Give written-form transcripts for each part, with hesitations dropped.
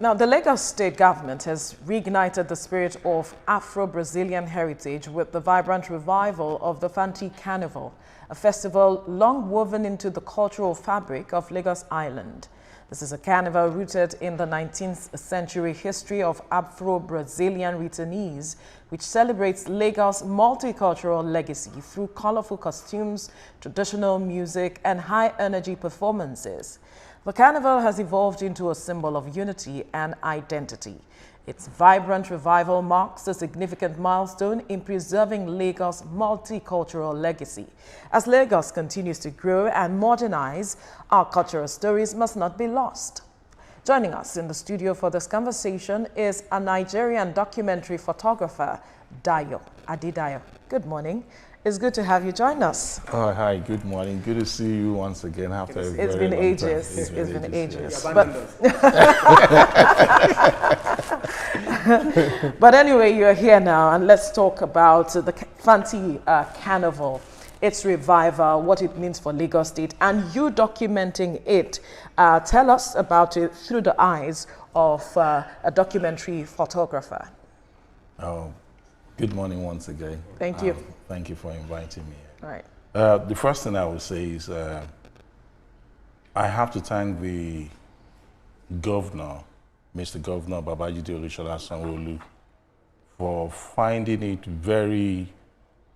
Now, the Lagos State government has reignited the spirit of Afro-Brazilian heritage with the vibrant revival of the Fanti Carnival, a festival long woven into the cultural fabric of Lagos Island. This is a carnival rooted in the 19th century history of Afro-Brazilian returnees, which celebrates Lagos' multicultural legacy through colorful costumes, traditional music, and high-energy performances. The carnival has evolved into a symbol of unity and identity. Its vibrant revival marks a significant milestone in preserving Lagos' multicultural legacy. As Lagos continues to grow and modernize, our cultural stories must not be lost. Joining us in the studio for this conversation is a Nigerian documentary photographer, Dayo Adedayo. Good morning. It's good to have you join us. Oh, hi, good morning. Good to see you once again after a very been long ages. time. It's been ages. But anyway, you're here now, and let's talk about the Fanti Carnival, its revival, what it means for Lagos State, and you documenting it. Tell us about it through the eyes of a documentary photographer. Oh, good morning once again. Thank you. Thank you for inviting me. All right. The first thing I would say is I have to thank the governor, Mr. Governor Babajide Sanwo-Olu, for finding it very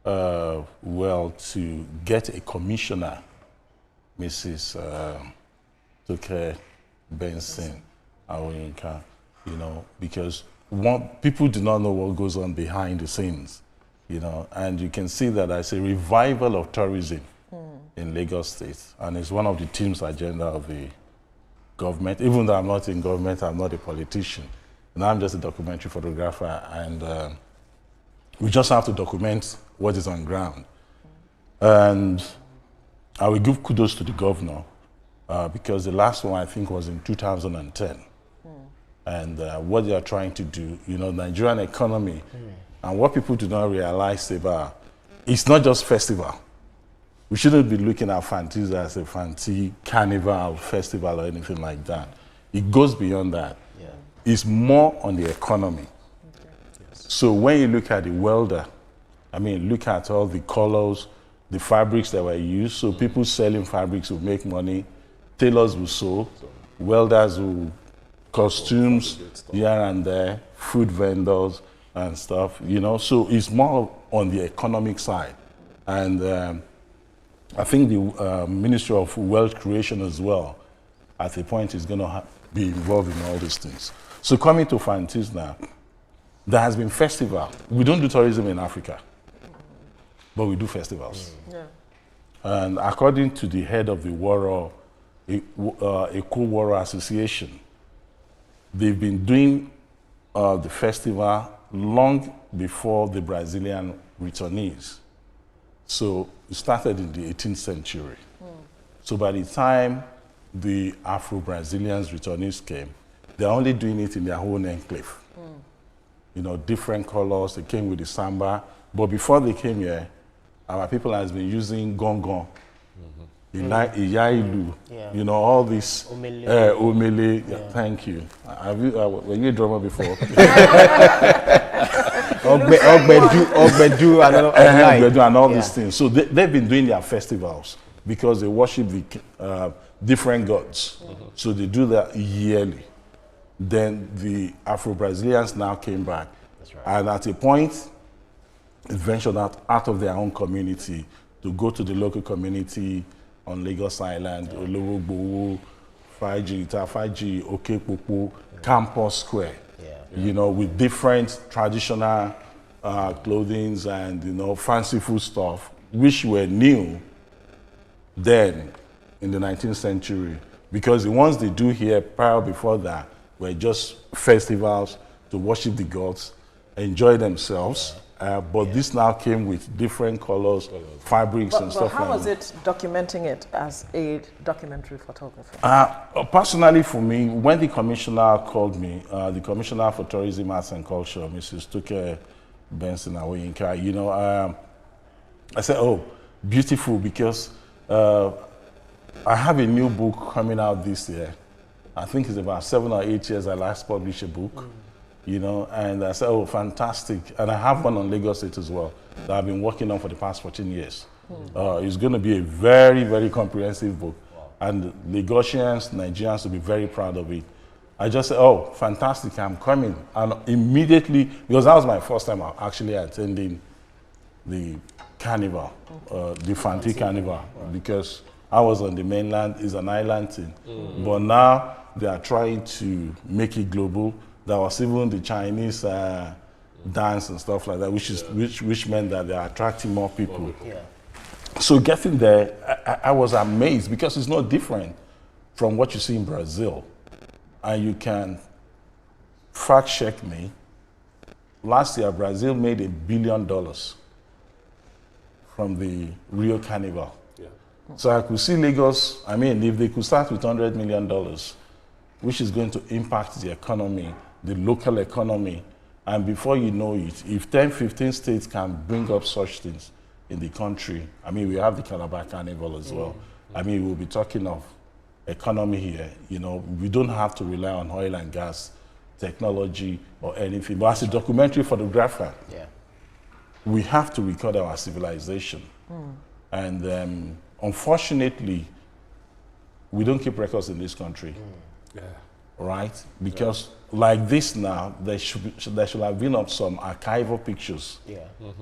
well to get a commissioner, Mrs. Toke Benson Awoyinka, because people do not know what goes on behind the scenes, and you can see that there's a revival of tourism in Lagos State, and it's one of the team's agenda of the government. Even though I'm not in government, I'm not a politician, and I'm just a documentary photographer, and we just have to document what is on ground. And I will give kudos to the governor because the last one I think was in 2010. And what they are trying to do, Nigerian economy, and what people do not realize about, it's not just festival. We shouldn't be looking at Fantis as a Fanti Carnival festival or anything like that. It goes beyond that. Yeah. It's more on the economy. Okay. Yes. So when you look at the welder, look at all the colors, the fabrics that were used. So people selling fabrics will make money, tailors will sew, welders will costumes here and there, food vendors and stuff, So it's more on the economic side. And I think the Ministry of Wealth Creation as well, at a point, is going to be involved in all these things. So coming to Fantis now, there has been festival. We don't do tourism in Africa, but we do festivals. Yeah. And according to the head of the Eco-Waro Association, they've been doing the festival long before the Brazilian returnees. So it started in the 18th century. So by the time the Afro-Brazilians returnees came, they're only doing it in their own enclave. Different colors, they came with the samba. But before they came here, our people has been using gong-gong, Iyailu, all this omele. Yeah. Thank you. Were you a drummer before? Ogbedu and all these things. So they've been doing their festivals because they worship the different gods. So they do that yearly. Then the Afro-Brazilians now came back. That's right. And at a point, it ventured out of their own community to go to the local community on Lagos Island, Olówógbowó, Faji, Okepopo, Campus Square, with different traditional clothing and, fancy food stuff, which were new then in the 19th century. Because the ones they do here prior before that were just festivals to worship the gods, enjoy themselves. But this now came with different colors, fabrics, and stuff like that. How was it documenting it as a documentary photographer? Personally, for me, when the commissioner called me, the commissioner for tourism, arts and culture, Mrs. Toke Benson Awoyinka, I said, oh, beautiful, because I have a new book coming out this year I think it's about 7 or 8 years I last published a book, you know, and I said, oh, fantastic. And I have one on Lagos State as well that I've been working on for the past 14 years. It's going to be a very, very comprehensive book. And Lagosians, Nigerians will be very proud of it. I just said, oh, fantastic, I'm coming. And immediately, because that was my first time actually attending the carnival, the Fanti Carnival, because I was on the mainland, it's an island thing. But now they are trying to make it global. There was even the Chinese dance and stuff like that, which meant that they are attracting more people. So getting there, I was amazed because it's not different from what you see in Brazil. And you can fact check me. Last year, Brazil made $1 billion from the Rio Carnival. So I could see Lagos, I mean, if they could start with $100 million, which is going to impact the economy, the local economy, and before you know it, if 10, 15 states can bring up such things in the country, I mean, we have the Calabar Carnival as well. I mean, we'll be talking of economy here. You know, we don't have to rely on oil and gas, technology, or anything. But as a documentary photographer, we have to record our civilization. And unfortunately, we don't keep records in this country, right? Because like this now, there should have been up some archival pictures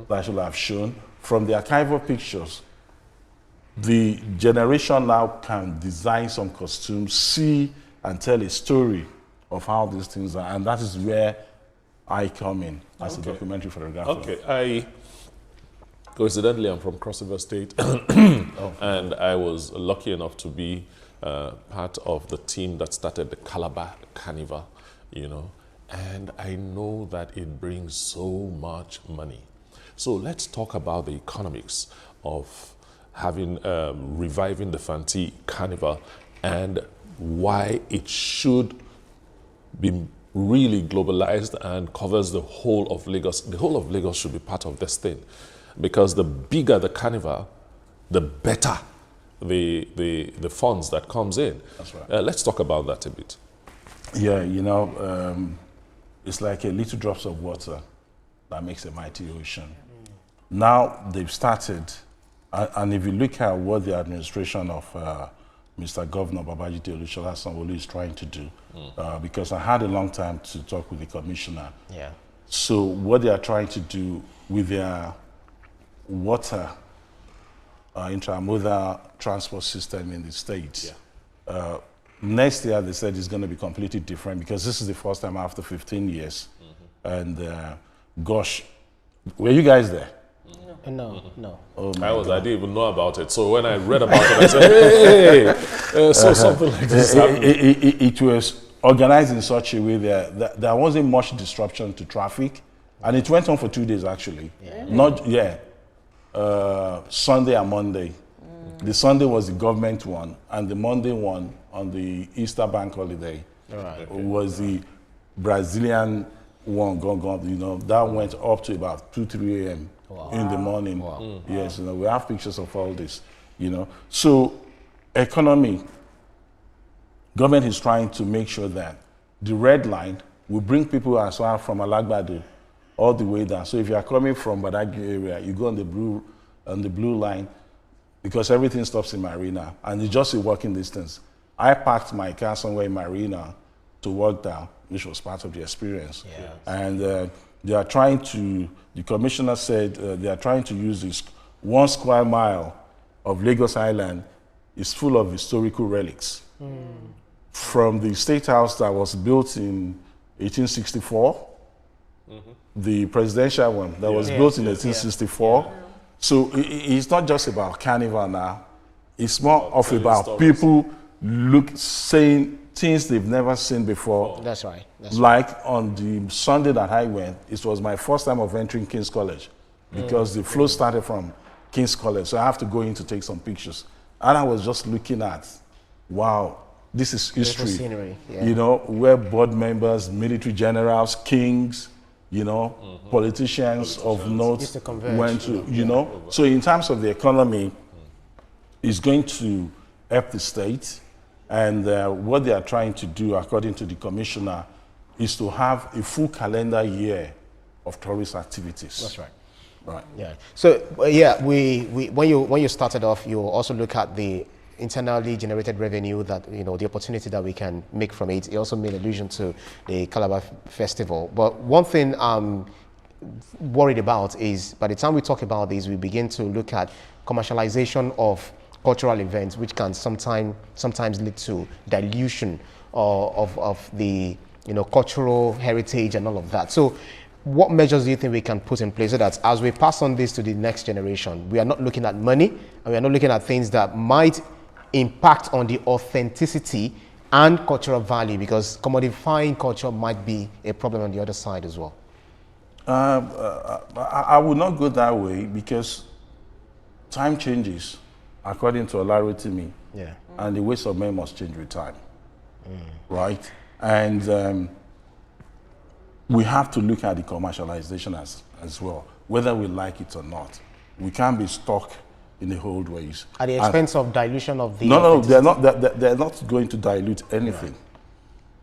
that should have shown. From the archival pictures, the generation now can design some costumes, see and tell a story of how these things are, and that is where I come in as a documentary photographer. Okay, coincidentally, I'm from Cross River State, and I was lucky enough to be part of the team that started the Calabar Carnival, you know, and I know that it brings so much money. So let's talk about the economics of having reviving the Fanti Carnival and why it should be really globalized and covers the whole of Lagos. The whole of Lagos should be part of this thing, because the bigger the carnival, the better the funds that comes in. That's right. Let's talk about that a bit. Yeah, you know, it's like a little drops of water that makes a mighty ocean. Now they've started, and if you look at what the administration of Mr. Governor Babajide Sanwo-Olu is trying to do, because I had a long time to talk with the commissioner. So what they are trying to do with their water intramodal transport system in the state, next year they said it's going to be completely different, because this is the first time after 15 years. And gosh, were you guys there? No. Oh I didn't even know about it. So when I read about it, I said, hey, so something like this happened. It was organized in such a way that there wasn't much disruption to traffic. And it went on for 2 days, actually. Sunday and Monday. The Sunday was the government one, and the Monday one on the Easter bank holiday was the Brazilian one. You know, that went up to about 2, 3 a.m. in the morning. Yes, you know, we have pictures of all this. You know, so economy, government is trying to make sure that the red line will bring people as well from Alagbado all the way down. So if you are coming from Badagry area, you go on the blue line, because everything stops in Marina, and it's just a walking distance. I parked my car somewhere in Marina to walk down, which was part of the experience. And they are trying to, the commissioner said they are trying to use this 1 square mile of Lagos Island is full of historical relics. From the State House that was built in 1864, the presidential one that was built in 1864. So it's not just about carnival now. It's more of about people saying things they've never seen before. That's right. Like on the Sunday that I went, it was my first time of entering King's College, because the flow started from King's College. So I have to go in to take some pictures. And I was just looking at, wow, this is history. Scenery, you know, where board members, military generals, kings, you know, politicians of note went to, you know. So in terms of the economy, it's going to help the state. And what they are trying to do, according to the commissioner, is to have a full calendar year of tourist activities. That's right. Right. Yeah. So yeah, when you started off, you also look at the internally generated revenue that, you know, the opportunity that we can make from it. You also made allusion to the Calabar Festival. But one thing I'm worried about is by the time we talk about this, we begin to look at commercialization of cultural events, which can sometimes lead to dilution of the, you know, cultural heritage and all of that. So what measures do you think we can put in place so that as we pass on this to the next generation, we are not looking at money and we are not looking at things that might impact on the authenticity and cultural value, because commodifying culture might be a problem on the other side as well? I would not go that way, because time changes according to Olaritimi. Yeah. And the ways of men must change with time. Right? And we have to look at the commercialization as well, whether we like it or not. We can't be stuck in the old ways. At the expense of dilution of the... No, they're not going to dilute anything.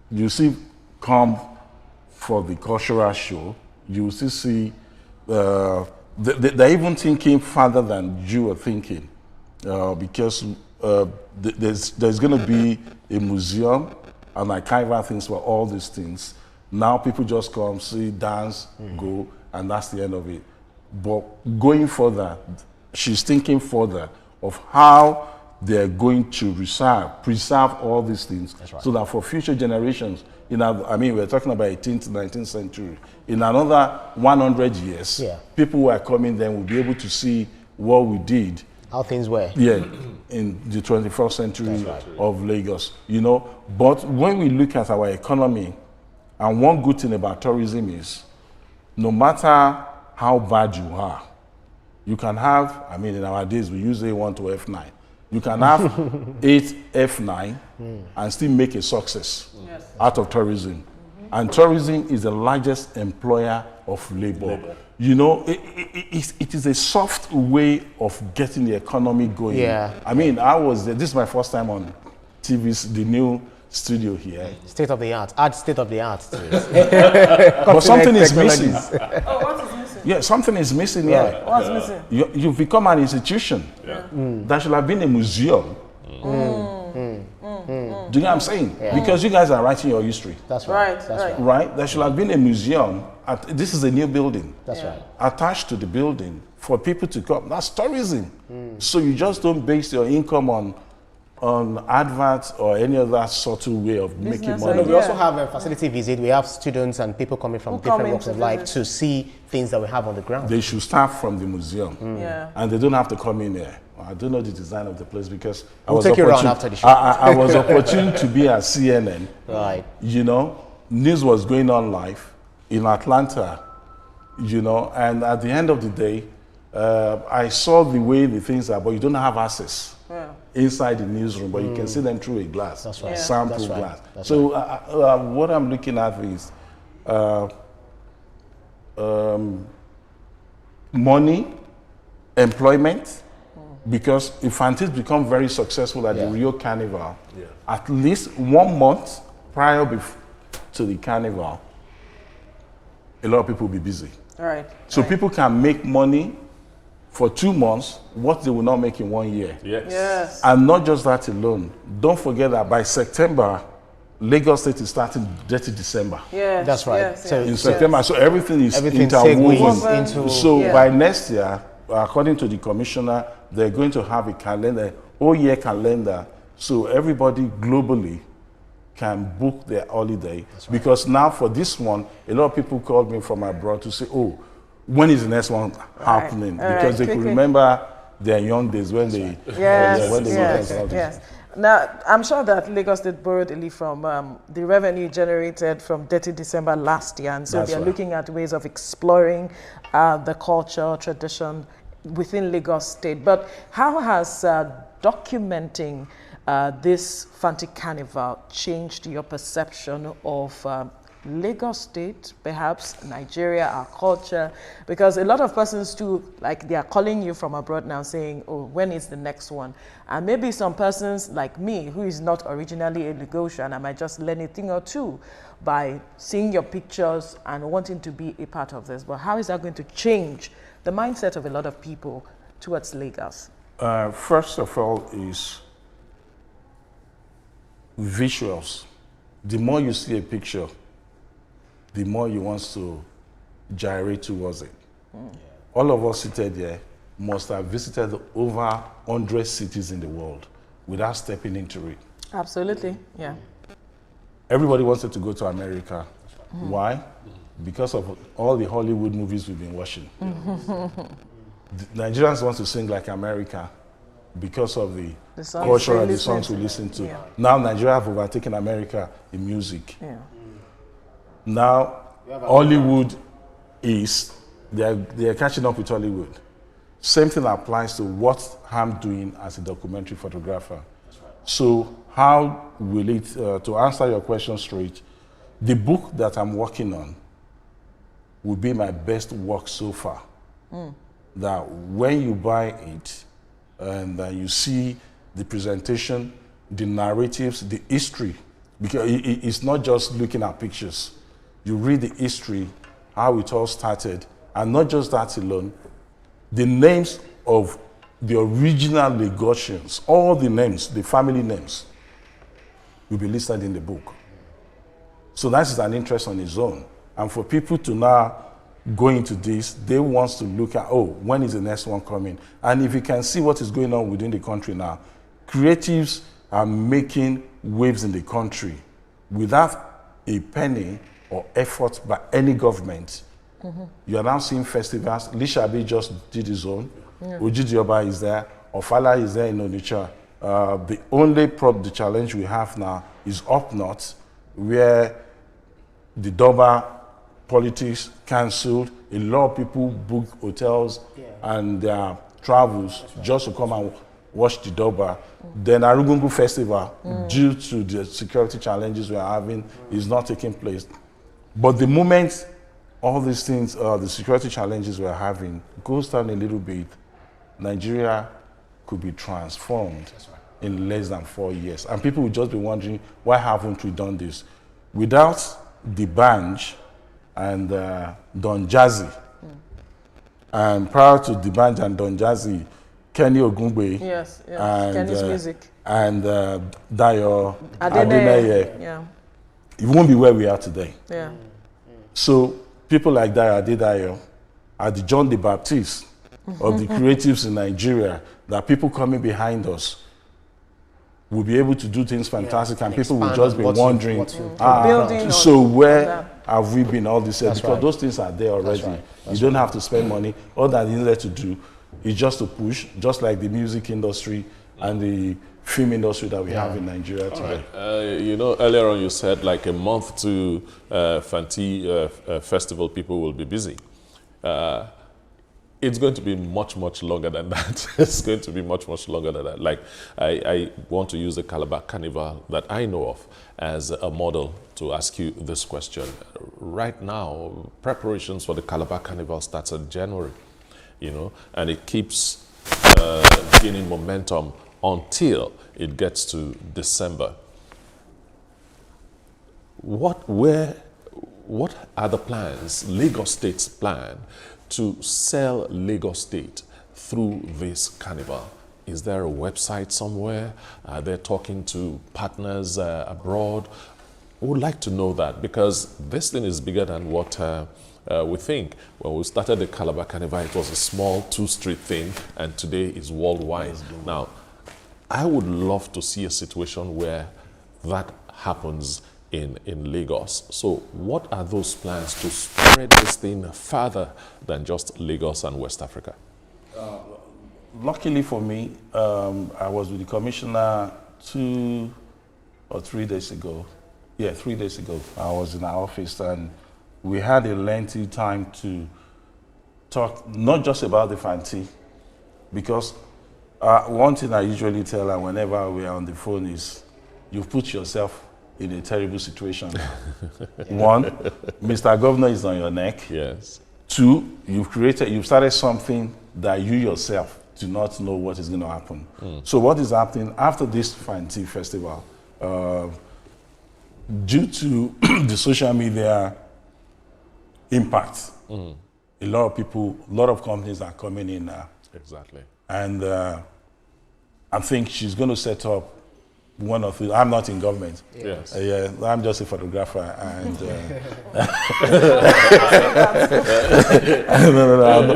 Yeah. You see, come for the cultural show, you still see, they're even thinking further than you are thinking, because there's going to be a museum and archival things for all these things. Now people just come, see, dance, go, and that's the end of it. But going further, she's thinking further of how they're going to preserve all these things, right, so that for future generations, we're talking about 18th to 19th century. In another 100 years, people who are coming then will be able to see what we did. How things were. Yeah, in the 21st century of Lagos, you know. But when we look at our economy, and one good thing about tourism is, no matter how bad you are, you can have, in our days we use A1 to F9. You can have 8 F9 and still make a success out of tourism. And tourism is the largest employer of labor. You know, it is a soft way of getting the economy going. Yeah. This is my first time on TV, the new studio here. State of the art. Add state of the art to it. But something is missing. Oh, what is missing? Yeah, something is missing here. What's missing? You've become an institution. That should have been a museum. Do you know what I'm saying? Yeah. Because you guys are writing your history. That's right. Right? There should have been a museum. This is a new building. That's right. Attached to the building for people to come. That's tourism. So you just don't base your income on adverts or any other subtle way of making money. We also have a facility visit. We have students and people coming from different walks of life to see things that we have on the ground. They should start from the museum. And they don't have to come in here. I don't know the design of the place, because we'll take you around after the show. I was opportune to be at CNN. Right. You know, news was going on live in Atlanta, you know, and at the end of the day, I saw the way the things are, but you don't have access inside the newsroom, but you can see them through a glass. That's right. Sample That's right. glass. That's so what I'm looking at is money, employment, because if Fantis become very successful at the Rio Carnival, at least 1 month prior to the carnival, a lot of people will be busy. Right. So people can make money for 2 months what they will not make in 1 year. Yes. And not just that alone. Don't forget that by September, Lagos State is starting Dirty December. Yes. That's right. Yes, So in September, so everything is segues interwoven. into... So by next year, according to the commissioner, they're going to have a calendar, whole year calendar, so everybody globally can book their holiday. Because now for this one, a lot of people called me from abroad to say, oh, when is the next one happening? Because they could remember their young days when they Yes. Now, I'm sure that Lagos State borrowed a little from the revenue generated from Dirty December last year, and so they're looking at ways of exploring the culture, tradition within Lagos State. But how has documenting this Fanti Carnival changed your perception of Lagos State, perhaps Nigeria, our culture? Because a lot of persons too, like they are calling you from abroad now saying, oh, when is the next one? And maybe some persons like me, who is not originally a Lagosian, I might just learn a thing or two by seeing your pictures and wanting to be a part of this. But how is that going to change the mindset of a lot of people towards Lagos? First of all is visuals. The more you see a picture, the more you want to gyrate towards it. All of us seated here must have visited over 100 cities in the world without stepping into it. Absolutely, yeah. Everybody wanted to go to America. Why? Because of all the Hollywood movies we've been watching. The Nigerians want to sing like America because of the culture and the songs we listen to. Yeah. Now Nigeria have overtaken America in music. Yeah. Now Hollywood is, they are catching up with Hollywood. Same thing applies to what I'm doing as a documentary photographer. Right. So how will it, to answer your question straight, the book that I'm working on will be my best work so far. That when you buy it and you see the presentation, the narratives, the history, because it's not just looking at pictures. You read the history, how it all started, and not just that alone, the names of the original Lagosians, all the names, the family names, will be listed in the book. So that is an interest on its own. And for people to now go into this, they want to look at, oh, when is the next one coming? And if you can see what is going on within the country now, creatives are making waves in the country without a penny or effort by any government. You are now seeing festivals. Lishabi just did his own. Ojidioba is there. Ofala is there in Onitsha. The only the challenge we have now is up north, where the Doba politics cancelled. A lot of people book hotels and their travels just to come and watch the Doba. Then Arugungu Festival, due to the security challenges we are having, is not taking place. But the moment all these things, the security challenges we're having, goes down a little bit, Nigeria could be transformed in less than 4 years. And people will just be wondering, why haven't we done this? Without the Banj and Don Jazzy, and prior to the Banj and Don Jazzy, Kenny Ogungbe, and Kenny's music, and Dayo Adeneye, it won't be where we are today. So people like Dayo Adedayo are the John the Baptist of the creatives in Nigeria, that people coming behind us will be able to do things fantastic, and people will just be wondering, so where have we been all this year? Because those things are there already. You don't have to spend money. All that you need to do is just to push, just like the music industry and the film industry that we have in Nigeria today. You know, earlier on you said like a month to Fanti festival, people will be busy. It's going to be much, much longer than that. It's going to be much, much longer than that. Like, I want to use the Calabar Carnival that I know of as a model to ask you this question. Right now, preparations for the Calabar Carnival starts in January, you know, and it keeps gaining momentum until it gets to December. What are the plans, Lagos State's plan, to sell Lagos State through this carnival? Is there a website somewhere? Are they talking to partners abroad? We would like to know that, because this thing is bigger than what we think. When we started the Calabar Carnival, it was a small two-street thing, and today it's worldwide. Now, I would love to see a situation where that happens in Lagos. So what are those plans to spread this thing further than just Lagos and West Africa? Luckily for me, I was with the commissioner 2 or 3 days ago. Yeah, 3 days ago. I was in our office, and we had a lengthy time to talk not just about the Fanti, because one thing I usually tell her whenever we are on the phone is, you put yourself in a terrible situation. One, Mr. Governor is on your neck. Yes. Two, you've started something that you yourself do not know what is going to happen. So what is happening after this Fanti festival? Due to the social media impact, a lot of people, a lot of companies are coming in now. Exactly. And I think she's going to set up one of the, I'm not in government. Yes. Yeah, I'm just a photographer. And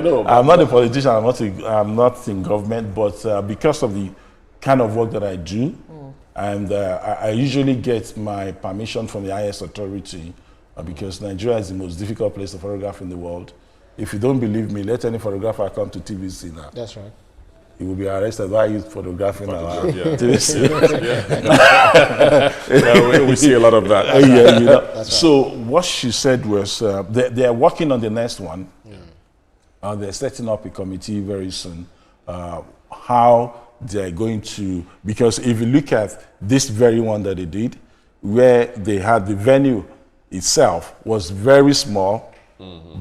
no, I'm not a politician. I'm not in government. But because of the kind of work that I do, and I usually get my permission from the highest authority, because Nigeria is the most difficult place to photograph in the world. If you don't believe me, let any photographer come to TVC now. That's right. He will be arrested. Why are you photographing our TVC? We see a lot of that. Yeah, you know. Right. So what she said was they are working on the next one. They're setting up a committee very soon. How they're going to, because if you look at this very one that they did, where they had the venue itself was very small,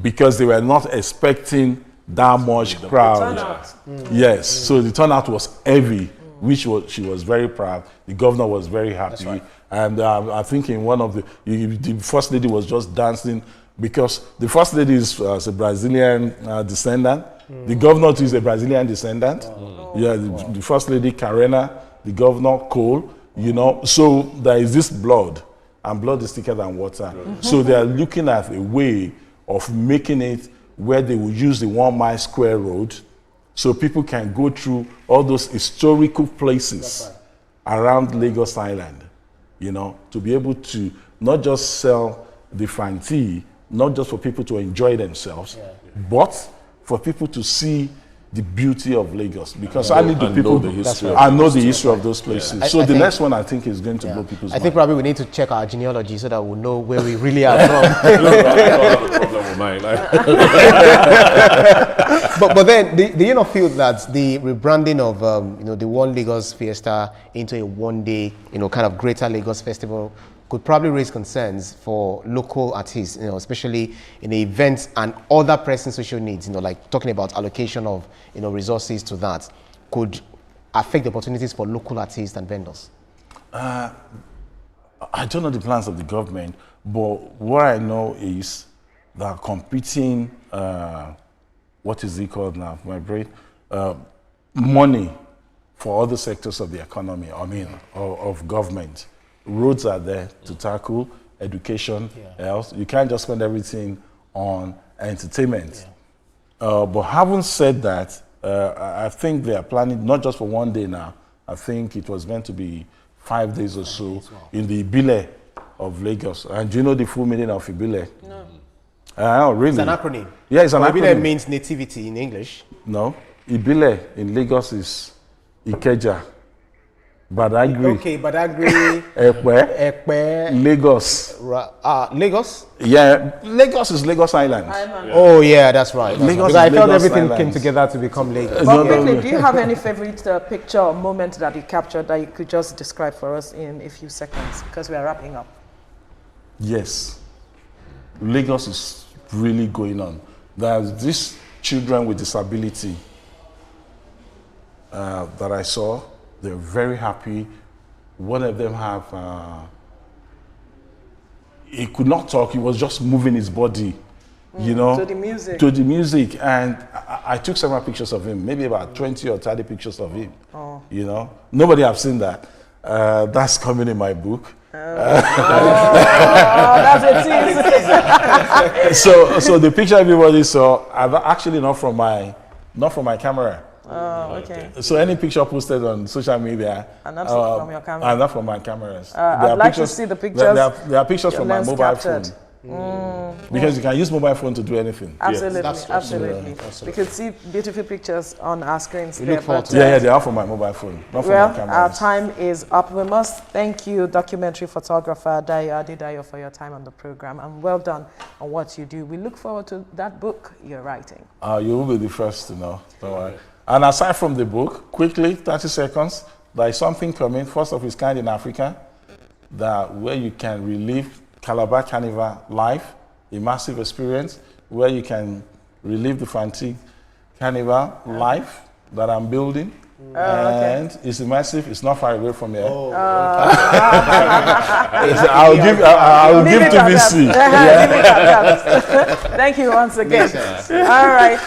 because they were not expecting that much crowd. Yes, so the turnout was heavy, which she was very proud. The governor was very happy. Right. And I think in one of the first lady was just dancing, because the first lady is a Brazilian descendant. The governor too is a Brazilian descendant. Yeah, the first lady, Karena, the governor, Cole, you know. So there is this blood, and blood is thicker than water. So they are looking at a way of making it where they will use the 1 mile square road, so people can go through all those historical places around Lagos Island, you know, to be able to not just sell the Fanti, not just for people to enjoy themselves, but for people to see the beauty of Lagos, because I need the people know the history of those places. So the next one, I think, is going to blow people's mind. I think probably we need to check our genealogy so that we'll know where we really are from. But then, do you not feel that the rebranding of the One Lagos Fiesta into a one-day kind of Greater Lagos Festival could probably raise concerns for local artists, especially in the events and other pressing social needs, like talking about allocation of, resources to that, could affect the opportunities for local artists and vendors? I don't know the plans of the government, but what I know is that competing, what is it called now, my brain, money for other sectors of the economy, of government. Roads are there to tackle, education, health. You can't just spend everything on entertainment. But having said that, I think they are planning not just for one day now. I think it was meant to be 5 days or so in the Ibile of Lagos. And do you know the full meaning of Ibile? No. Oh, really? It's an acronym. Yeah, it's an acronym. Ibile means nativity in English. No. Ibile in Lagos is Ikeja. Badagry. Okay, Badagry. Ekpe. Lagos. Lagos? Yeah, Lagos is Lagos Island. Oh, yeah, that's right. Because I felt everything came together to become Lagos. Quickly, do you have any favorite picture or moment that you captured that you could just describe for us in a few seconds? Because we are wrapping up. Yes. Lagos is really going on. There's these children with disability that I saw. They're very happy. One of them he could not talk. He was just moving his body, to the music. To the music. And I took several pictures of him, maybe about 20 or 30 pictures of him. Oh. Nobody have seen that. That's coming in my book. That's it. So the picture everybody saw, I've actually not from my camera. Oh, okay. So any picture posted on social media, and not from your camera, and not from my cameras. I'd like to see the pictures. There are pictures from my mobile phone. Because you can use mobile phone to do anything. Absolutely, yes. Absolutely. We could see beautiful pictures on our screens. They are from my mobile phone, not from my cameras. Our time is up. We must thank you, documentary photographer Dayo Adedayo, for your time on the program, and well done on what you do. We look forward to that book you're writing. You will be the first to know. Don't worry. And aside from the book, quickly, 30 seconds, there is something coming, first of its kind in Africa. that where you can relive Calabar Carnival live, a massive experience, where you can relive the Fanti Carnival live that I'm building. And it's immersive. It's not far away from here. I'll give to VC. Thank you once again. All right.